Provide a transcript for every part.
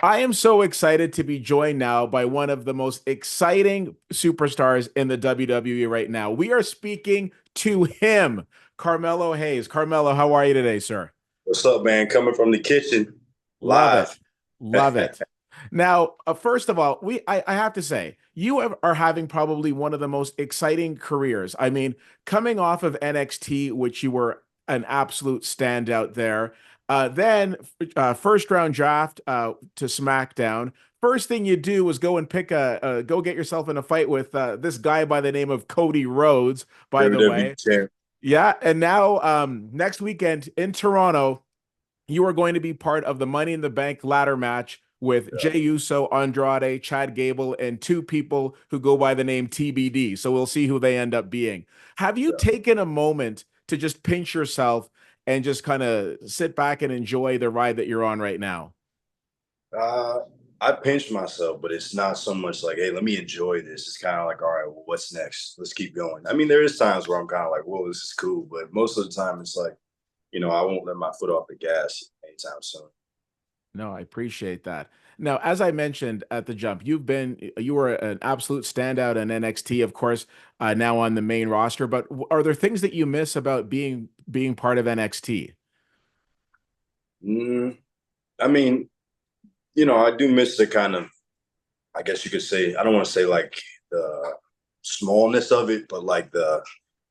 I am so excited to be joined now by one of the most exciting superstars in the WWE right now. We are speaking to him, Carmelo Hayes. Carmelo, how are you today, sir? What's up, man? Coming from the kitchen Love it. live. Love it. Now, first of all, I have to say, are having probably one of the most exciting careers. I mean, coming off of NXT, which you were an absolute standout there. Then first round draft to SmackDown. First thing you do was go and go get yourself in a fight with this guy by the name of Cody Rhodes, by the WWE way. champ. Yeah, and now next weekend in Toronto, you are going to be part of the Money in the Bank ladder match with Yeah, Jey Uso, Andrade, Chad Gable, and two people who go by the name TBD. So we'll see who they end up being. Have you yeah. taken a moment to just pinch yourself and just kind of sit back and enjoy the ride that you're on right now? Uh, I pinch myself, but it's not so much like, hey, let me enjoy this. It's kind of like, all right, well, what's next? Let's keep going. I mean, there is times where I'm kind of like, whoa, this is cool, but most of the time, it's like, I won't let my foot off the gas anytime soon. No, I appreciate that. Now, as I mentioned at the jump, you were an absolute standout in NXT, of course, now on the main roster. But are there things that you miss about being part of NXT? Mm, I mean, I do miss the kind of, I guess you could say, I don't want to say like the smallness of it, but like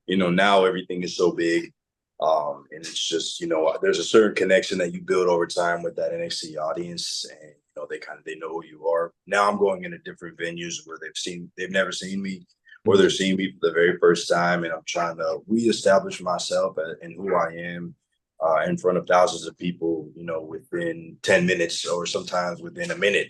now everything is so big. And it's just, there's a certain connection that you build over time with that NXT audience, and they know who you are. Now I'm going into different venues where they've never seen me, or they're seeing me for the very first time, and I'm trying to reestablish myself and who I am in front of thousands of people, within 10 minutes or sometimes within a minute,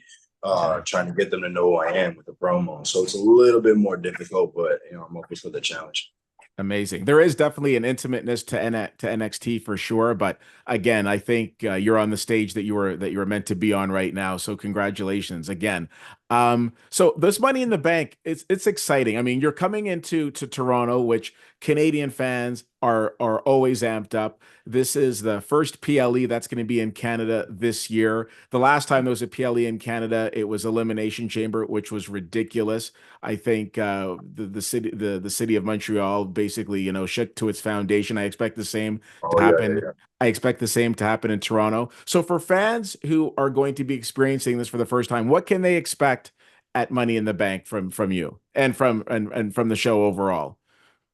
trying to get them to know who I am with the promo. So it's a little bit more difficult, but I'm open for the challenge. Amazing. There is definitely an intimateness to NXT for sure, but again, I think you're on the stage that you were meant to be on right now. So congratulations again. So this Money in the Bank, it's exciting. I mean, you're coming into Toronto, which Canadian fans are always amped up. This is the first PLE that's going to be in Canada this year. The last time there was a PLE in Canada, it was Elimination Chamber, which was ridiculous. I think the city of Montreal basically shook to its foundation. I expect the same to Oh yeah, yeah, happen. yeah. I expect the same to happen in Toronto. So for fans who are going to be experiencing this for the first time, what can they expect at Money in the Bank from you and from the show overall?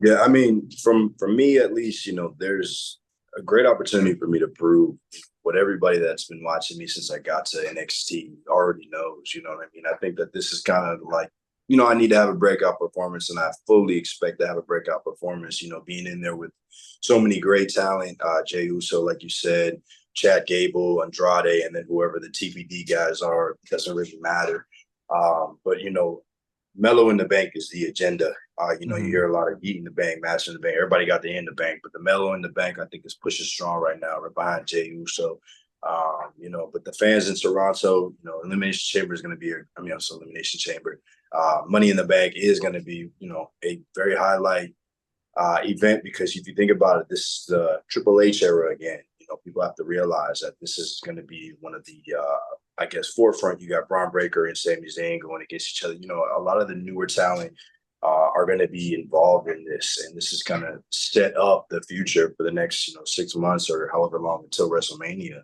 Yeah, I mean, from me at least, there's a great opportunity for me to prove what everybody that's been watching me since I got to NXT already knows. You know what I mean? I think that this is kind of like, I need to have a breakout performance, and I fully expect to have a breakout performance. Being in there with so many great talent, Jey Uso, like you said, Chad Gable, Andrade, and then whoever the TBD guys are, doesn't really matter. But Mellow in the Bank is the agenda. You Mhm. hear a lot of Eat in the Bank, Master in the Bank. Everybody got the in the bank, but the Mellow in the Bank, I think, is pushing strong right now, right behind Jey Uso. But the fans in Toronto, Elimination Chamber is going to be, also Elimination Chamber. Money in the Bank is going to be, a very highlight event, because if you think about it, this is the Triple H era again. People have to realize that this is going to be one of the, I guess, forefront. You got Braun Breaker and Sami Zayn going against each other. A lot of the newer talent are going to be involved in this, and this is going to set up the future for the next, 6 months or however long until WrestleMania.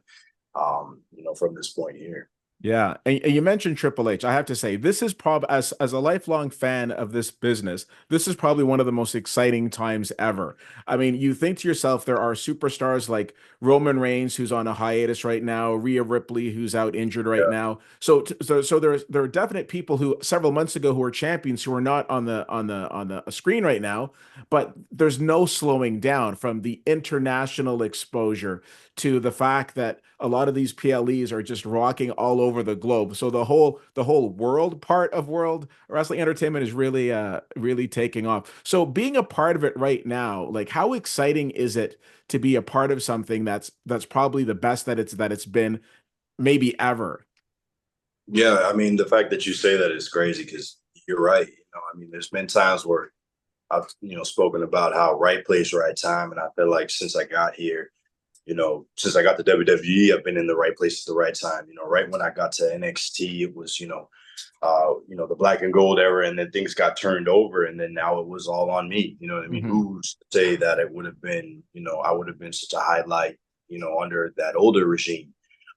From this point here. Yeah, and you mentioned Triple H. I have to say, this is probably as a lifelong fan of this business, this is probably one of the most exciting times ever. I mean, you think to yourself, there are superstars like Roman Reigns, who's on a hiatus right now, Rhea Ripley, who's out injured right Yeah, now. So there are definite people who several months ago who were champions who are not on the screen right now, but there's no slowing down from the international exposure to the fact that a lot of these PLEs are just rocking all over the globe. So the whole world part of world wrestling entertainment is really taking off. So being a part of it right now, like how exciting is it to be a part of something that's probably the best that it's been maybe ever? yeah. I mean, the fact that you say that is crazy, because you're right. I mean, there's been times where I've spoken about how right place, right time, and I feel like since I got here, since I got to WWE, I've been in the right place at the right time. Right when I got to NXT, it was, the black and gold era, and then things got turned over, and then now it was all on me. You know what I mean? Hmm. Who's to say that it would have been, I would have been such a highlight, under that older regime.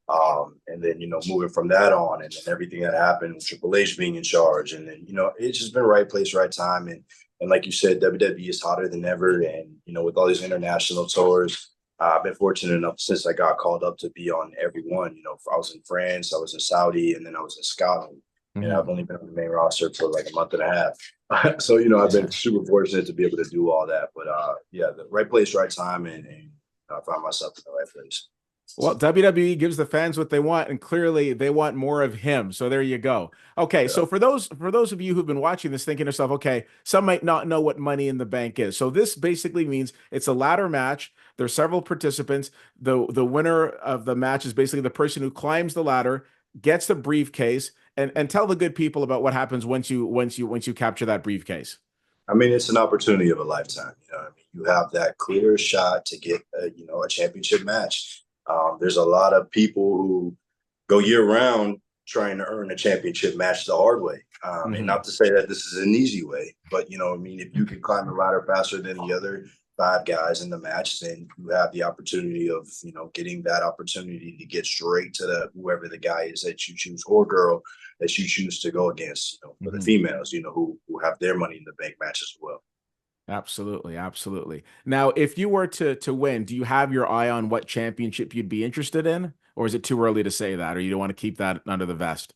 And then, moving from that on, and then everything that happened with Triple H being in charge. And then, it's just been right place, right time. And like you said, WWE is hotter than ever. And, with all these international tours, I've been fortunate enough since I got called up to be on every one. I was in France, I was in Saudi, and then I was in Scotland. And Hmm. I've only been on the main roster for like a month and a half. So, I've been Yeah. super fortunate to be able to do all that. But yeah, the right place, right time, and I find myself in the right place. Well, WWE gives the fans what they want, and clearly they want more of him. So there you go. Okay, Yeah. so for those of you who've been watching this, thinking to yourself, okay, some might not know what Money in the Bank is. So this basically means it's a ladder match. There's several participants. The winner of the match is basically the person who climbs the ladder, gets the briefcase, and tell the good people about what happens once you capture that briefcase. I mean, it's an opportunity of a lifetime. I mean, you have that clear shot to get a championship match. There's a lot of people who go year round trying to earn a championship match the hard way. And Hmm. not to say that this is an easy way, but I mean, if you can climb the ladder faster than the other five guys in the match, then you have the opportunity of getting that opportunity to get straight to whoever the guy is that you choose, or girl that you choose to go against. For the Hmm. females, who have their Money in the Bank match as well. Absolutely, absolutely. Now, if you were to win, do you have your eye on what championship you'd be interested in, or is it too early to say that, or you don't want to keep that under the vest?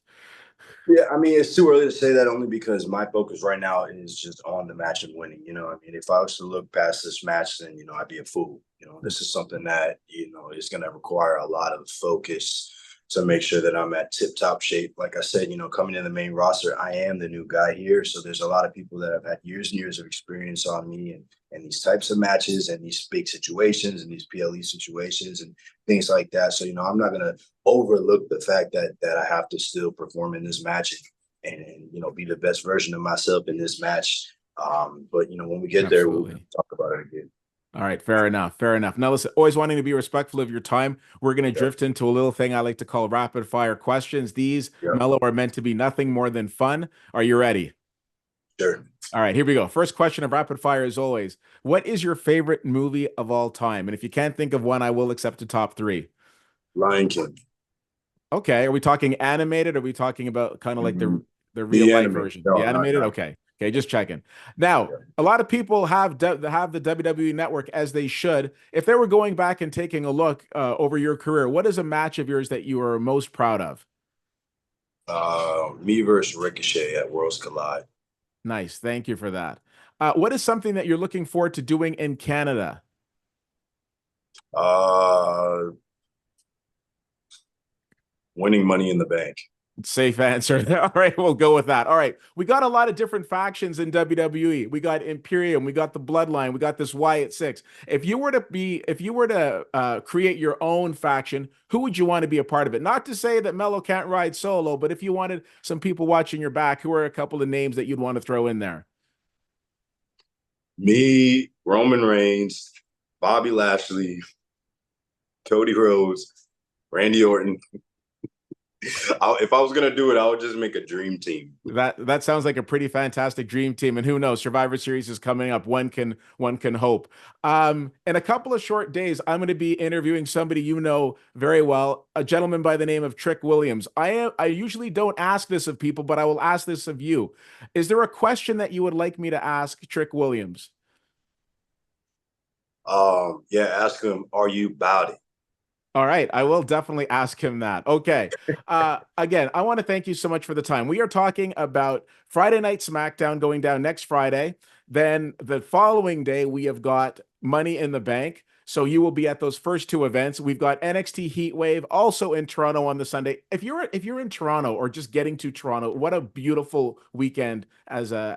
Yeah, I mean, it's too early to say that, only because my focus right now is just on the match and winning. I mean, if I was to look past this match, then, I'd be a fool. This is something that, is going to require a lot of focus to make sure that I'm at tip top shape. Like I said, coming in the main roster, I am the new guy here. So there's a lot of people that have had years and years of experience on me, and these types of matches, and these big situations, and these PLE situations, and things like that. So, I'm not going to overlook the fact that I have to still perform in this match, and be the best version of myself in this match. But when we get there, we'll Absolutely. talk about it again. All right, fair enough. Fair enough. Now, listen, always wanting to be respectful of your time, we're going to Yeah, drift into a little thing I like to call rapid fire questions. These, yeah, Mellow, are meant to be nothing more than fun. Are you ready? sure. All right, here we go. First question of rapid fire, as always. What is your favorite movie of all time? And if you can't think of one, I will accept the top three. Lion King. Okay. Are we talking animated? Or are we talking about kind of like Mm-hmm. the real The life anime. version? The No, animated? not. Okay. Okay, just checking. Now, Yeah. a lot of people have the WWE network, as they should. If they were going back and taking a look over your career, what is a match of yours that you are most proud of? Me versus Ricochet at Worlds Collide. Nice. Thank you for that. What is something that you're looking forward to doing in Canada? Uh, Winning Money in the Bank. Safe answer. All right, we'll go with that. All right, we got a lot of different factions in WWE. We got Imperium, we got the Bloodline, we got this Wyatt Six. If you were to create your own faction, who would you want to be a part of it? Not to say that Mello can't ride solo, but if you wanted some people watching your back, who are a couple of names that you'd want to throw in there? Me, Roman Reigns, Bobby Lashley, Cody Rhodes, Randy Orton. If I was gonna do it, I would just make a dream team. That sounds like a pretty fantastic dream team. And who knows, Survivor Series is coming up. One can hope. In a couple of short days, I'm going to be interviewing somebody you know very well, a gentleman by the name of Trick Williams. I usually don't ask this of people, but I will ask this of you. Is there a question that you would like me to ask Trick Williams? Yeah, ask him, are you about it? All right, I will definitely ask him that. Okay. Again, I want to thank you so much for the time. We are talking about Friday Night SmackDown going down next Friday. Then the following day, we have got Money in the Bank. So you will be at those first two events. We've got NXT Heatwave also in Toronto on the Sunday. If you're in Toronto or just getting to Toronto, what a beautiful weekend as a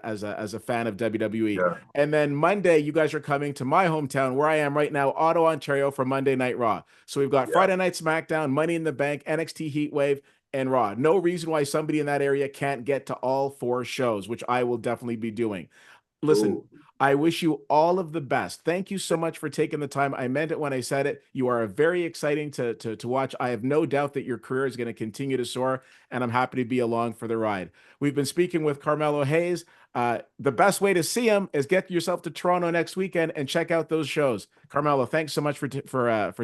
fan of WWE. Yeah, And then Monday, you guys are coming to my hometown where I am right now, Ottawa, Ontario, for Monday Night Raw. So we've got yeah. Friday Night SmackDown, Money in the Bank, NXT Heatwave, and Raw. No reason why somebody in that area can't get to all four shows, which I will definitely be doing. Listen, Cool. I wish you all of the best. Thank you so much for taking the time. I meant it when I said it. You are very exciting to watch. I have no doubt that your career is going to continue to soar, and I'm happy to be along for the ride. We've been speaking with Carmelo Hayes. The best way to see him is get yourself to Toronto next weekend and check out those shows. Carmelo, thanks so much for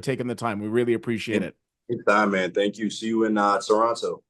taking the time. We really appreciate it. Anytime, man. Thank you. See you in Toronto.